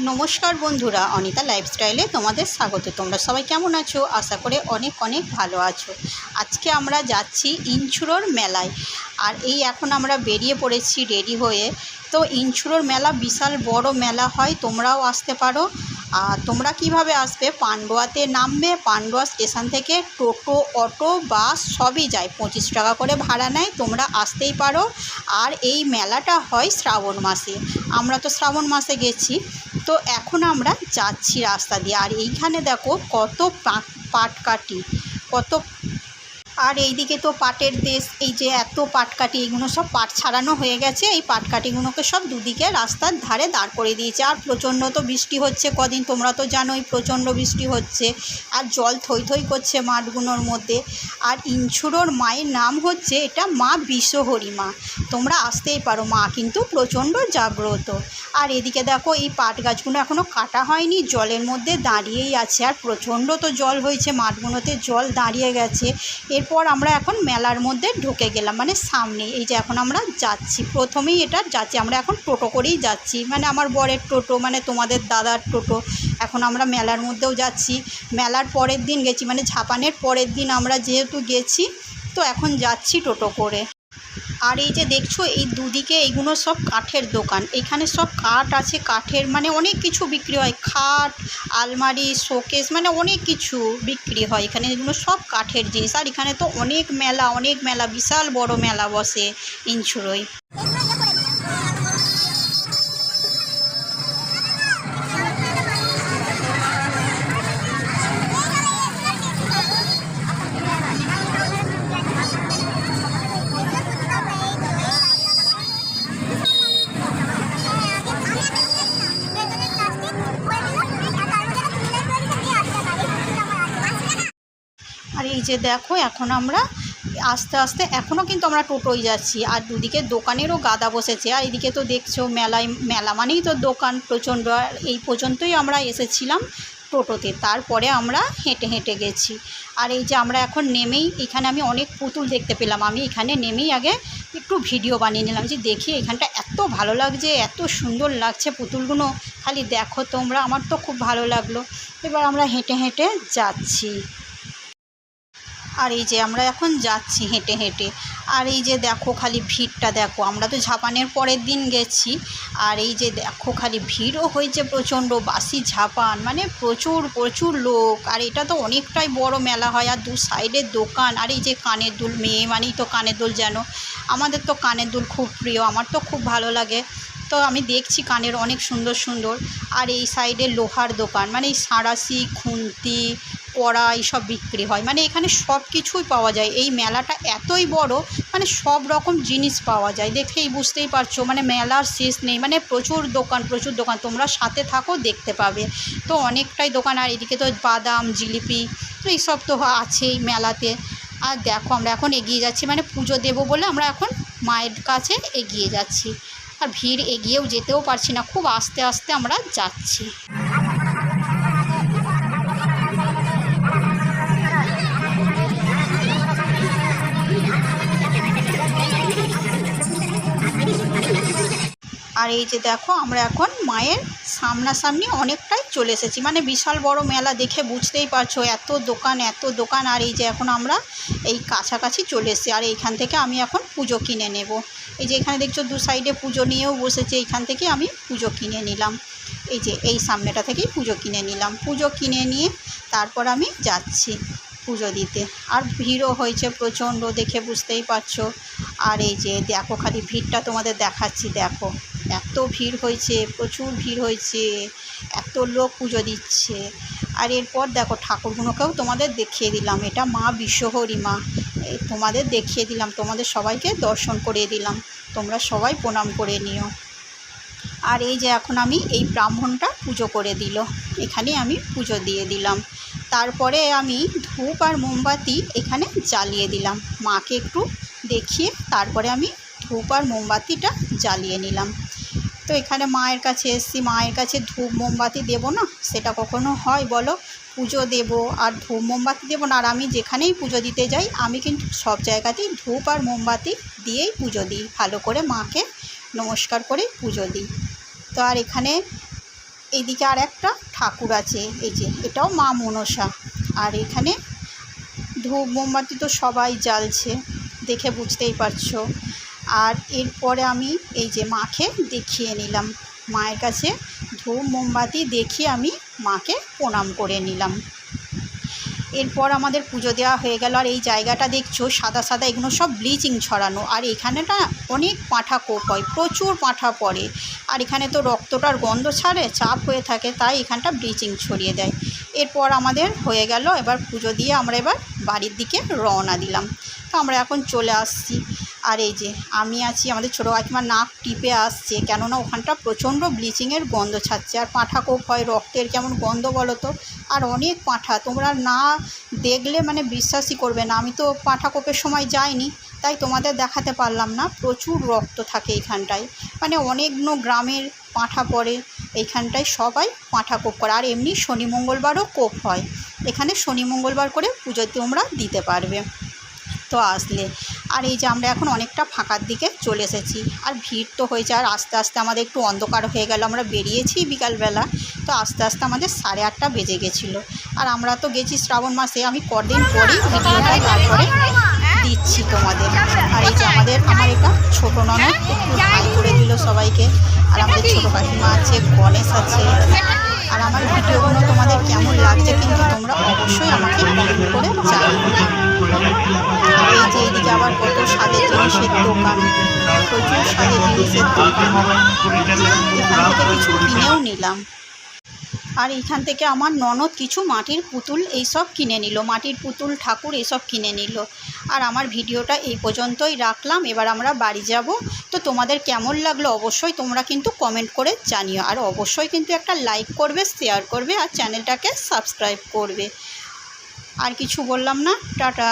নমস্কার বন্ধুরা, অনিতা লাইফস্টাইলে তোমাদের স্বাগত। তোমরা সবাই কেমন আছো? আশা করে অনেক অনেক ভালো আছো। আজকে আমরা যাচ্ছি ইনছুরোর মেলায়। আর এই এখন আমরা বেরিয়ে পড়েছি রেডি হয়ে। তো ইনছুরোর মেলা বিশাল বড় মেলা হয়, তোমরাও আসতে পারো। আর তোমরা কিভাবে আসবে? পান্ডুয়াতে নামবে, পান্ডুয়া স্টেশন থেকে টোটো, অটো, বাস সবই যায়, 25 টাকা করে ভাড়া নেয়, তোমরা আসতেই পারো। আর এই মেলাটা হয় শ্রাবণ মাসে। আমরা তো শ্রাবণ মাসে গেছি। তো এখন আমরা যাচ্ছি রাস্তা দিয়ে। আর এইখানে দেখো কত পাটকাঠি, কত। আর এইদিকে তো পাটের দেশ, এই যে এত পাটকাঠি, এগুলো সব পাট ছাড়ানো হয়ে গেছে। এই পাটকাঠিগুলোকে সব দুদিকে রাস্তার ধারে দাঁড় করে দিয়েছে। আর প্রচণ্ড তো বৃষ্টি হচ্ছে কদিন, তোমরা তো জানোই প্রচণ্ড বৃষ্টি হচ্ছে। আর জল থই থই করছে মাঠগুলোর মধ্যে। আর ইনছুরোর মায়ের নাম হচ্ছে, এটা মা বিশ্বহরি মা। তোমরা আসতেই পারো, মা কিন্তু প্রচণ্ড জাগ্রত। আর এদিকে দেখো এই পাট গাছগুলো এখনও কাটা হয়নি, জলের মধ্যে দাঁড়িয়েই আছে। আর প্রচণ্ড তো জল হয়েছে, মাঠগুলোতে জল দাঁড়িয়ে গেছে। এরপর আমরা এখন মেলার মধ্যে ঢুকে গেলাম, মানে সামনে। এই যে এখন আমরা যাচ্ছি, প্রথমেই এটা যাচ্ছি, আমরা এখন টোটো করেই যাচ্ছি, মানে আমার বরের টোটো, মানে তোমাদের দাদার টোটো। এখন আমরা মেলার মধ্যেও যাচ্ছি। মেলার পরের দিন গেছি, মানে ঝাপানের পরের দিন আমরা যেহেতু গেছি, তো এখন যাচ্ছি টোটো করে। আর এই যে দেখছো এই দুদিকে এইগুলো সব কাঠের দোকান। এখানে সব কাঠ আছে, কাঠের মানে অনেক কিছু বিক্রি হয়, খাট, আলমারি, শোকেস, মানে অনেক কিছু বিক্রি হয় এখানে। এগুলো সব কাঠের জিনিস। আর এখানে তো অনেক মেলা, বিশাল বড় মেলা বসে ইনছুরোয়। আর এই যে দেখো এখন আমরা আস্তে আস্তে, এখনও কিন্তু আমরা টোটোই যাচ্ছি। আর দুদিকে দোকানেরও গাদা বসেছে। আর এদিকে তো দেখছো মেলা মানেই তো দোকান প্রচণ্ড। আর এই পর্যন্তই আমরা এসেছিলাম টোটোতে, তারপরে আমরা হেঁটে হেঁটে গেছি। আর এই যে আমরা এখন নেমেই, এখানে আমি অনেক পুতুল দেখতে পেলাম। আমি এখানে নেমেই আগে একটু ভিডিও বানিয়ে নিলাম, যে দেখি এখানটা এত ভালো লাগছে, এত সুন্দর লাগছে পুতুলগুলো, খালি দেখো তোমরা, আমার তো খুব ভালো লাগলো। এবার আমরা হেঁটে হেঁটে যাচ্ছি। আর এই যে আমরা এখন যাচ্ছি হেঁটে হেঁটে। আর এই যে দেখো খালি ভিড়টা দেখো, আমরা তো ঝাপানের পরের দিন গেছি। আর এই যে দেখো খালি ভিড়ও হয়েছে প্রচণ্ড, বাসি ঝাপান, মানে প্রচুর প্রচুর লোক। আর এটা তো অনেকটাই বড় মেলা হয়। আর দু সাইডের দোকান। আর এই যে কানের দুল, মেয়ে মানেই তো কানের দুল, যেন আমাদের তো কানের দুল খুব প্রিয়, আমার তো খুব ভালো লাগে। তো আমি দেখছি কানের অনেক সুন্দর সুন্দর। আর এই সাইডে লোহার দোকান, মানে এই সাঁড়াশি, খুন্তি, কড়া এইসব বিক্রি হয়। মানে এখানে সব কিছুই পাওয়া যায়। এই মেলাটা এতই বড়, মানে সব রকম জিনিস পাওয়া যায়, দেখেই বুঝতেই পারছো, মানে মেলার শেষ নেই। মানে প্রচুর দোকান, প্রচুর দোকান, তোমরা সাথে থাকো দেখতে পাবে। তো অনেকটাই দোকান। আর এদিকে তো বাদাম, জিলিপি, তো এইসব তো আছেই মেলাতে। আর দেখো আমরা এখন এগিয়ে যাচ্ছি, মানে পুজো দেবো বলে আমরা এখন মায়ের কাছে এগিয়ে যাচ্ছি। আর ভিড়, এগিয়েও যেতেও পারছি না, খুব আস্তে আস্তে আমরা যাচ্ছি। আর এই যে দেখো আমরা এখন মায়ের সামনাসামনি অনেকটাই চলে এসেছি, মানে বিশাল বড় মেলা, দেখে বুঝতেই পারছো, এত দোকান এত দোকান। আর এই যে এখন আমরা এই কাছাকাছি চলে এসেছি। আর এইখান থেকে আমি এখন পুজো কিনে নেব। এই যে এখানে দেখছো দু সাইডে পুজো নিয়েও বসেছে, এইখান থেকে আমি পুজো কিনে নিলাম। এই যে এই সামনেটা থেকেই পুজো কিনে নিলাম। পুজো কিনে নিয়ে তারপর আমি যাচ্ছি পুজো দিতে। আর ভিড়ও হয়েছে প্রচণ্ড, দেখে বুঝতেই পারছো। আর এই যে দেখো খালি ভিড়টা তোমাদের দেখাচ্ছি, দেখো এত ভিড় হয়েছে, প্রচুর ভিড় হয়েছে, এত লোক পুজো দিচ্ছে। আর এরপর দেখো ঠাকুরগুলোকেও তোমাদের দেখিয়ে দিলাম, এটা মা বিশ্বহরি মা, তোমাদের দেখিয়ে দিলাম, তোমাদের সবাইকে দর্শন করিয়ে দিলাম, তোমরা সবাই প্রণাম করে নিও। আর এই যে এখন আমি এই ব্রাহ্মণটা পুজো করে দিল, এখানে আমি পুজো দিয়ে দিলাম। তারপরে আমি ধূপ আর মোমবাতি এখানে জ্বালিয়ে দিলাম, মাকে একটু দেখিয়ে তারপরে আমি ধূপ আর মোমবাতিটা জ্বালিয়ে নিলাম। তো এখানে মায়ের কাছে এসেছি, মায়ের কাছে ধূপ মোমবাতি দেবো না, সেটা কখনো হয় বলো? পুজো দেব আর ধূপ মোমবাতি দেবো না? আর আমি যেখানেই পুজো দিতে যাই, আমি কিন্তু সব জায়গাতেই ধূপ আর মোমবাতি দিয়েই পুজো দিই, ভালো করে মাকে নমস্কার করে পুজো দিই। তো আর এখানে এইদিকে আর একটা ঠাকুর আছে, এই যে এটাও মা মনসা। আর এখানে ধূপ মোমবাতি তো সবাই জ্বালছে, দেখে বুঝতেই পারছো। আর এরপরে আমি এই যে মাকে দেখিয়ে নিলাম, মায়ের কাছে ধূপ মোমবাতি দেখিয়ে আমি মাকে প্রণাম করে নিলাম। এরপর আমাদের পুজো দেওয়া হয়ে গেল। আর এই জায়গাটা দেখছো সাদা সাদা, এগুলো সব ব্লিচিং ছড়ানো। আর এখানেটা অনেক পাঁঠা কোপ হয়, প্রচুর পাঁঠা পড়ে। আর এখানে তো রক্তটার গন্ধ ছাড়ে, চাপ হয়ে থাকে, তাই এখানটা ব্লিচিং ছড়িয়ে দেয়। এরপর আমাদের হয়ে গেল, এবার পুজো দিয়ে আমরা এবার বাড়ির দিকে রওনা দিলাম। তো আমরা এখন চলে আসছি। আর এই যে আমি আছি, আমাদের ছোটো কাকিমার নাক টিপে আসছে, কেননা ওখানটা প্রচণ্ড ব্লিচিংয়ের গন্ধ ছাড়ছে। আর পাঁঠা কোপ হয়, রক্তের কেমন গন্ধ বলো তো। আর অনেক পাঁঠা, তোমরা না দেখলে মানে বিশ্বাসই করবে না। আমি তো পাঁঠা কোপের সময় যাইনি, তাই তোমাদের দেখাতে পারলাম না। প্রচুর রক্ত থাকে এইখানটায়, মানে অনেকগুলো গ্রামের পাঁঠা পড়ে এইখানটায়, সবাই পাঁঠা কোপ করে। আর এমনি শনি মঙ্গলবারও কোপ হয় এখানে, শনি মঙ্গলবার করে পুজো তোমরা দিতে পারবে তো আসলে। আর এই যে আমরা এখন অনেকটা ফাঁকার দিকে চলে এসেছি। আর ভিড় তো হয়েছে, আর আস্তে আস্তে আমাদের একটু অন্ধকার হয়ে গেল। আমরা বেরিয়েছি বিকালবেলা, তো আস্তে আস্তে আমাদের 8:30 বেজে গেছিলো। আর আমরা তো গেছি শ্রাবণ মাসে, আমি কদিন পরেই ভিডিওটা তারপরে দিচ্ছি তোমাদের। আর এই যে আমার এটা ছোটো ননদ একটু হাই করে দিল সবাইকে। আর আমাদের ছোটো কাকিমা আছে, গণেশ আছে। আর আমার ভিডিওগুলো তোমাদের কেমন লাগছে কিন্তু তোমরা অবশ্যই আমাকে কমেন্ট করে জানিও। আর এই যে এইদিকে আবার কত সাজের জিনিসের দোকান, প্রচুর সাজের জিনিসের দোকান। এখান থেকে কিছু কিনেও নিলাম। আর এইখান থেকে আমার ননদ কিছু মাটির পুতুল এইসব কিনে নিল, মাটির পুতুল ঠাকুর এইসব কিনে নিল। আর আমার ভিডিওটা এই পর্যন্তই রাখলাম, এবার আমরা বাড়ি যাব। তো তোমাদের কেমন লাগলো অবশ্যই তোমরা কিন্তু কমেন্ট করে জানিও। আর অবশ্যই কিন্তু একটা লাইক করবে, শেয়ার করবে, আর চ্যানেলটাকে সাবস্ক্রাইব করবে। আর কিছু বললাম না, টাটা।